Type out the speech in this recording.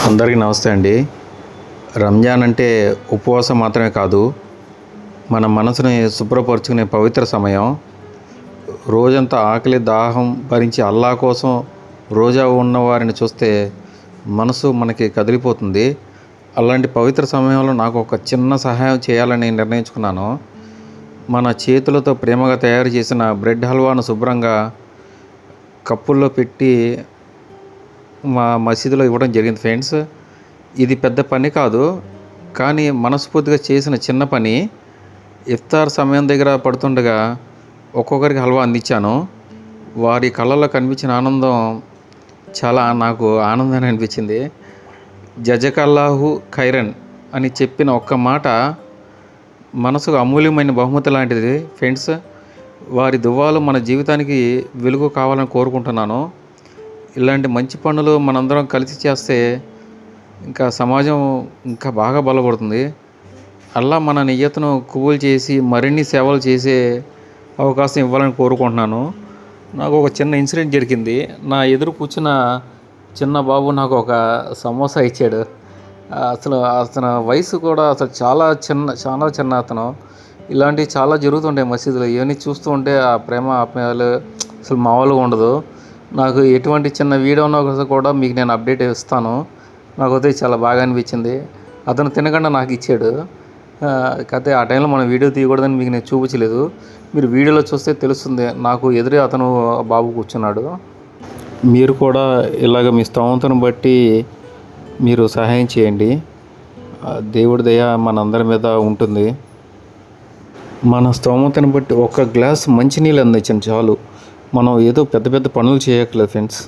అందరికీ నమస్తే అండి. రంజాన్ అంటే ఉపవాసం మాత్రమే కాదు, మన మనసుని శుభ్రపరుచుకునే పవిత్ర సమయం. రోజంతా ఆకలి దాహం భరించి అల్లా కోసం రోజా ఉన్న వారిని చూస్తే మనసు మనకి కదిలిపోతుంది. అలాంటి పవిత్ర సమయంలో నాకు ఒక చిన్న సహాయం చేయాలని నిర్ణయించుకున్నాను. మన చేతులతో ప్రేమగా తయారు చేసిన బ్రెడ్ హల్వాను శుభ్రంగా కప్పుల్లో పెట్టి మా మసీదులో ఇవ్వడం జరిగింది ఫ్రెండ్స్. ఇది పెద్ద పని కాదు, కానీ మనస్ఫూర్తిగా చేసిన చిన్న పని. ఇఫ్తార్ సమయం దగ్గర పడుతుండగా ఒక్కొక్కరికి హల్వా అందించాను. వారి కళ్ళల్లో కనిపించిన ఆనందం చాలా నాకు ఆనందాన్ని అనిపించింది. జజకల్లాహు ఖైరన్ అని చెప్పిన ఒక్క మాట మనసుకు అమూల్యమైన బహుమతి లాంటిది ఫ్రెండ్స్. వారి దువ్వాలు మన జీవితానికి వెలుగు కావాలని కోరుకుంటున్నాను. ఇలాంటి మంచి పనులు మనందరం కలిసి చేస్తే ఇంకా సమాజం ఇంకా బాగా బలపడుతుంది. అల్లా మన నియ్యతను కబూల్ చేసి మరిన్ని సేవలు చేసే అవకాశం ఇవ్వాలని కోరుకుంటున్నాను. నాకు ఒక చిన్న ఇన్సిడెంట్ జరిగింది. నా ఎదురు కూర్చున్న చిన్న బాబు నాకు ఒక సమోసా ఇచ్చాడు. అతని వయసు కూడా అసలు చాలా చిన్న అతను. ఇలాంటివి చాలా జరుగుతుంటాయి మసీదులో. ఇవన్నీ చూస్తూ ఉంటే ఆ ప్రేమ ఆప్యాయాలు అసలు మామూలుగా ఉండదు. నాకు ఎటువంటి చిన్న వీడియో ఉన్నా కూడా మీకు నేను అప్డేట్ ఇస్తాను. నాకైతే చాలా బాగా అనిపించింది. అతను తినకుండా నాకు ఇచ్చాడు. కాకపోతే ఆ టైంలో మనం వీడియో తీయకూడదని మీకు నేను చూపించలేదు. మీరు వీడియోలో చూస్తే తెలుస్తుంది. నాకు ఎదురే అతను బాబు కూర్చున్నాడు. మీరు కూడా ఇలాగ మీ స్తోమతను బట్టి మీరు సహాయం చేయండి. దేవుడి దయ మనందరి మీద ఉంటుంది. మన స్తోమతను బట్టి ఒక గ్లాస్ మంచినీళ్ళు అందించండి చాలు. మనం ఏదో పెద్ద పెద్ద పనులు చేయక్కర్లేదు ఫ్రెండ్స్.